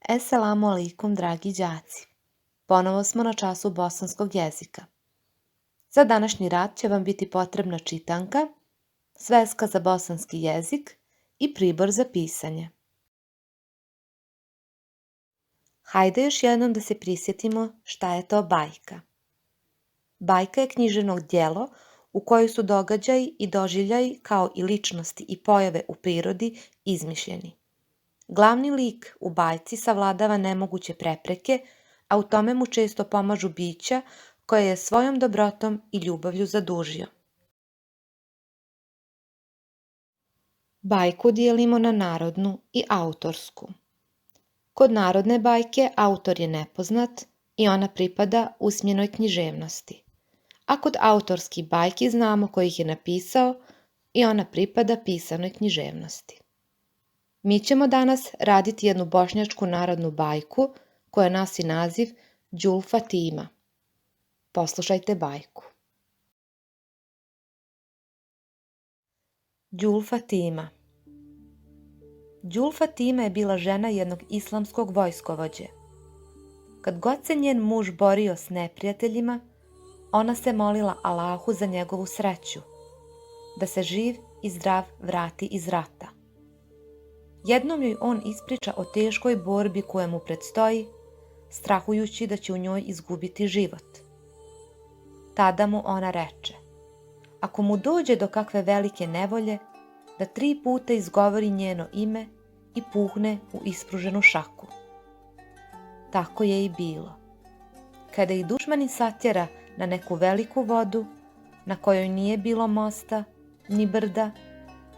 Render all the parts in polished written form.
Esselamu alaikum, dragi đaci. Ponovo smo na času bosanskog jezika. Za današnji rad će vam biti potrebna čitanka, sveska za bosanski jezik i pribor za pisanje. Hajde još jednom da se prisjetimo šta je to bajka. Bajka je književno djelo u kojoj su događaji i doživljaji kao i ličnosti i pojave u prirodi izmišljeni. Glavni lik u bajci savladava nemoguće prepreke, a u tome mu često pomažu bića koje je svojom dobrotom i ljubavlju zadužio. Bajku dijelimo na narodnu i autorsku. Kod narodne bajke autor je nepoznat i ona pripada usmjenoj književnosti, a kod autorskih bajki znamo ko ih je napisao i ona pripada pisanoj književnosti. Mi ćemo danas raditi jednu bošnjačku narodnu bajku koja nosi naziv Đul Fatima. Poslušajte bajku. Đul Fatima. Đul Fatima je bila žena jednog islamskog vojskovođe. Kad god se njen muž borio s neprijateljima, ona se molila Allahu za njegovu sreću, da se živ i zdrav vrati iz rata. Jednom joj on ispriča o teškoj borbi koja mu predstoji, strahujući da će u njoj izgubiti život. Tada mu ona reče, ako mu dođe do kakve velike nevolje, da 3 puta izgovori njeno ime i puhne u ispruženu šaku. Tako je i bilo. Kada ih dušmani satjera na neku veliku vodu, na kojoj nije bilo mosta, ni brda,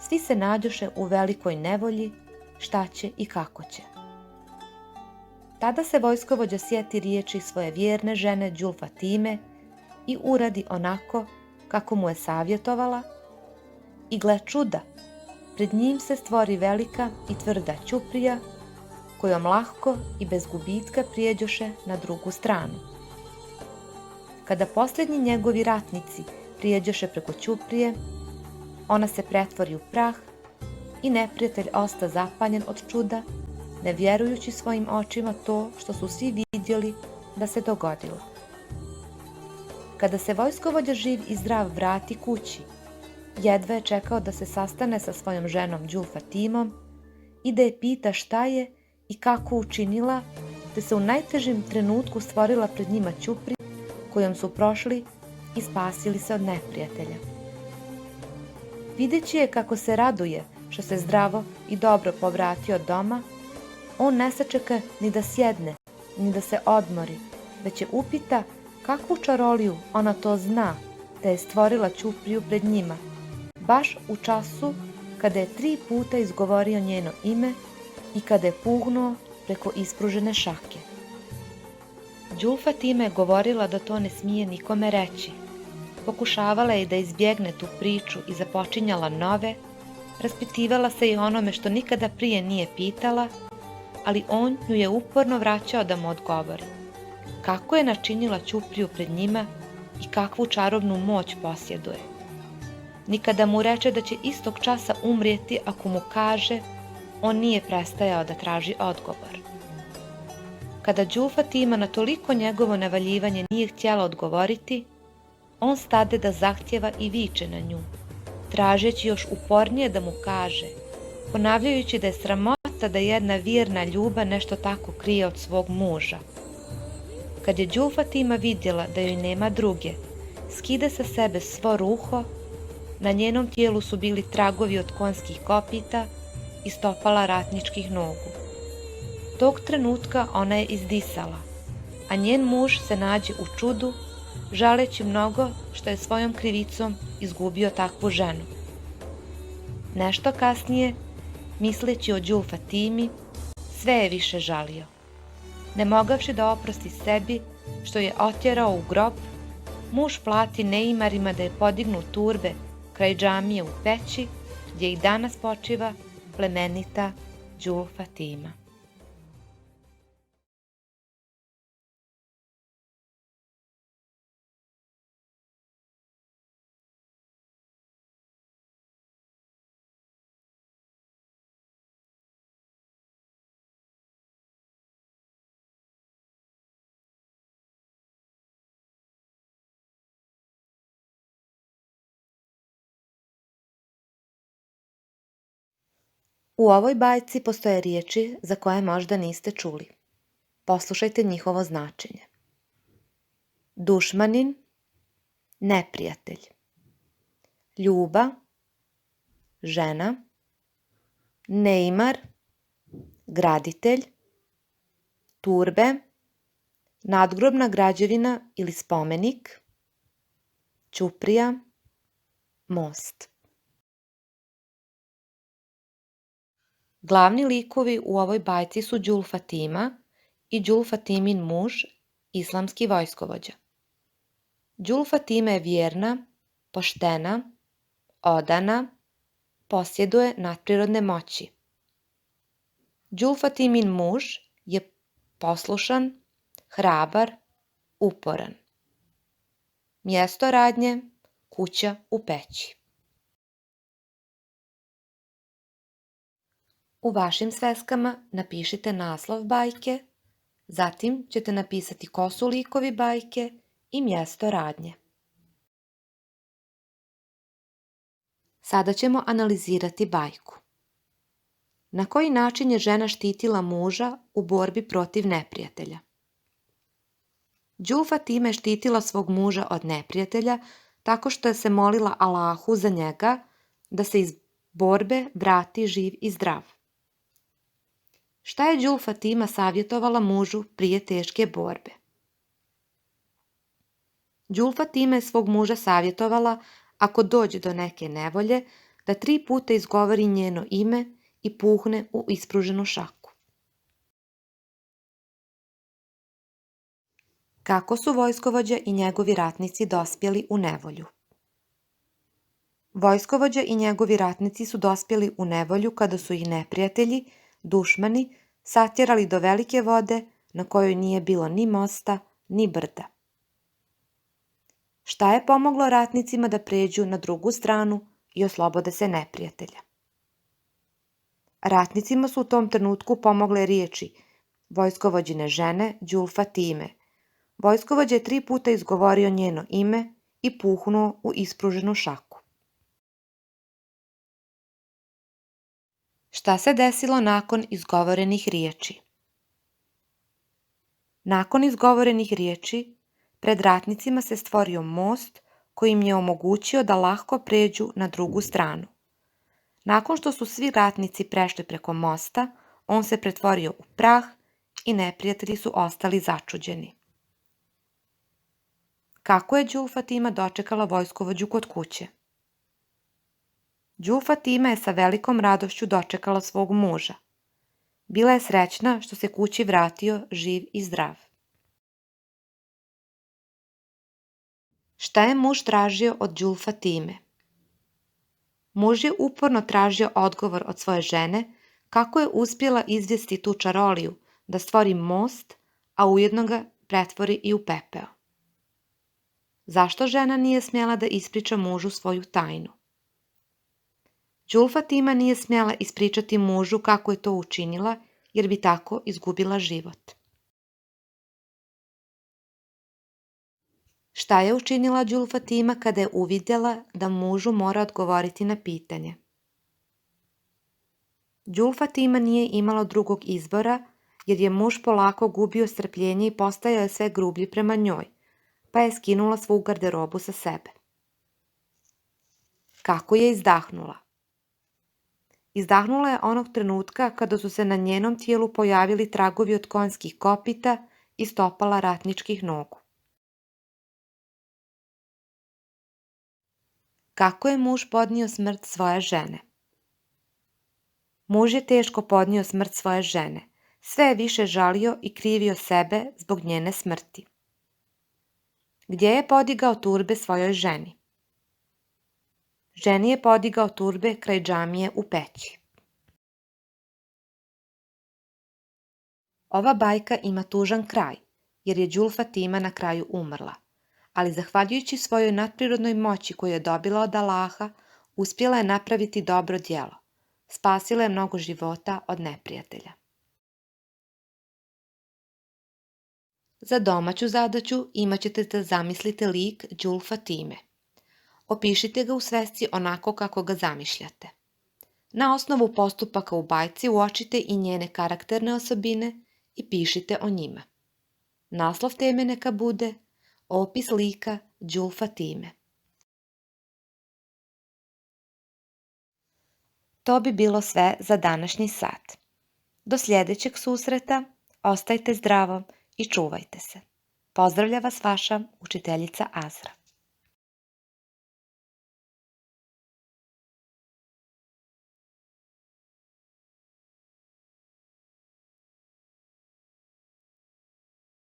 svi se nađoše u velikoj nevolji, šta će i kako će. Tada se vojskovođa sjeti riječi svoje vjerne žene Đul Fatime i uradi onako kako mu je savjetovala i gle čuda, pred njim se stvori velika i tvrda ćuprija kojom lahko i bez gubitka prijeđoše na drugu stranu. Kada posljednji njegovi ratnici prijeđoše preko ćuprije, ona se pretvori u prah i neprijatelj osta zapanjen od čuda, ne vjerujući svojim očima to što su svi vidjeli da se dogodilo. Kada se vojskovođa živ i zdrav vrati kući, jedva je čekao da se sastane sa svojom ženom Đul Fatimom i da je pita šta je i kako učinila, te se u najtežim trenutku stvorila pred njima ćupri kojom su prošli i spasili se od neprijatelja. Videći je kako se raduje što se zdravo i dobro povratio od doma, on ne sačeka ni da sjedne, ni da se odmori, već je upita kakvu čaroliju ona to zna da je stvorila ćupriju pred njima, baš u času kada je 3 puta izgovorio njeno ime i kada je puhnuo preko ispružene šake. Đul Fatima je govorila da to ne smije nikome reći. Pokušavala je da izbjegne tu priču i započinjala nove, raspitivala se i onome što nikada prije nije pitala, ali on nju je uporno vraćao da mu odgovori. Kako je načinila ćupriju pred njima i kakvu čarobnu moć posjeduje. Nikada mu reče da će istog časa umrijeti ako mu kaže, on nije prestajao da traži odgovor. Kada Đul Fatima na toliko njegovo navaljivanje nije htjela odgovoriti, on stade da zahtjeva i viče na nju, tražeći još upornije da mu kaže, ponavljajući da je sramota da jedna vjerna ljuba nešto tako krije od svog muža. Kad je Đul Fatima vidjela da joj nema druge, skide sa sebe svo ruho, na njenom tijelu su bili tragovi od konjskih kopita i stopala ratničkih nogu. Tog trenutka ona je izdisala, a njen muž se nađe u čudu, žaleći mnogo što je svojom krivicom izgubio takvu ženu. Nešto kasnije, misleći o Đul Fatimi, sve je više žalio. Ne mogavši da oprosti sebi što je otjerao u grob, muž plati neimarima da je podignu turbe kraj džamije u peći, gdje i danas počiva plemenita Đul Fatima. U ovoj bajci postoje riječi za koje možda niste čuli. Poslušajte njihovo značenje. Dušmanin, neprijatelj. Ljuba, žena. Neimar, graditelj. Turbe, nadgrobna građevina ili spomenik. Ćuprija, most. Glavni likovi u ovoj bajci su Đul Fatima i Đul Fatimin muž, islamski vojskovođa. Đul Fatima je vjerna, poštena, odana, posjeduje nadprirodne moći. Đul Fatimin muž je poslušan, hrabar, uporan. Mjesto radnje, kuća u peći. U vašim sveskama napišite naslov bajke, zatim ćete napisati ko su likovi bajke i mjesto radnje. Sada ćemo analizirati bajku. Na koji način je žena štitila muža u borbi protiv neprijatelja? Đul Fatima je štitila svog muža od neprijatelja tako što je se molila Allahu za njega da se iz borbe vrati živ i zdrav. Šta je Đul Fatima savjetovala mužu prije teške borbe? Đul Fatima je svog muža savjetovala, ako dođe do neke nevolje, da 3 puta izgovori njeno ime i puhne u ispruženu šaku. Kako su vojskovođa i njegovi ratnici dospjeli u nevolju? Vojskovođa i njegovi ratnici su dospjeli u nevolju kada su ih neprijatelji, dušmani, satjerali do velike vode na kojoj nije bilo ni mosta, ni brda. Šta je pomoglo ratnicima da pređu na drugu stranu i oslobode se neprijatelja? Ratnicima su u tom trenutku pomogle riječi vojskovođine žene Đul Fatime. Vojskovođa je 3 puta izgovorio njeno ime i puhnuo u ispruženu šaku. Šta se desilo nakon izgovorenih riječi? Nakon izgovorenih riječi, pred ratnicima se stvorio most koji im je omogućio da lahko pređu na drugu stranu. Nakon što su svi ratnici prešli preko mosta, on se pretvorio u prah i neprijatelji su ostali začuđeni. Kako je Đul Fatima dočekala vojskovođu kod kuće? Đul Fatima je sa velikom radošću dočekala svog muža. Bila je srećna što se kući vratio živ i zdrav. Šta je muž tražio od Đul Fatime? Muž je uporno tražio odgovor od svoje žene kako je uspjela izvesti tu čaroliju da stvori most, a ujedno ga pretvori i u pepeo. Zašto žena nije smjela da ispriča mužu svoju tajnu? Đul Fatima nije smjela ispričati mužu kako je to učinila, jer bi tako izgubila život. Šta je učinila Đul Fatima kada je uvidjela da mužu mora odgovoriti na pitanje? Đul Fatima nije imala drugog izbora, jer je muž polako gubio strpljenje i postajao je sve grublji prema njoj, pa je skinula svu garderobu sa sebe. Kako je izdahnula? Izdahnula je onog trenutka kada su se na njenom tijelu pojavili tragovi od konjskih kopita i stopala ratničkih nogu. Kako je muž podnio smrt svoje žene? Muž je teško podnio smrt svoje žene. Sve je više žalio i krivio sebe zbog njene smrti. Gdje je podigao turbe svojoj ženi? Ženi je podigao turbe kraj džamije u peći. Ova bajka ima tužan kraj, jer je Đul Fatima na kraju umrla, ali zahvaljujući svojoj nadprirodnoj moći koju je dobila od Allaha, uspjela je napraviti dobro djelo. Spasila je mnogo života od neprijatelja. Za domaću zadaću imat ćete da zamislite lik Đul Fatime. Opišite ga u svesci onako kako ga zamišljate. Na osnovu postupaka u bajci uočite i njene karakterne osobine i pišite o njima. Naslov teme neka bude opis lika Đul Fatime. To bi bilo sve za današnji sat. Do sljedećeg susreta, ostajte zdravo i čuvajte se. Pozdravlja vas vaša učiteljica Azra.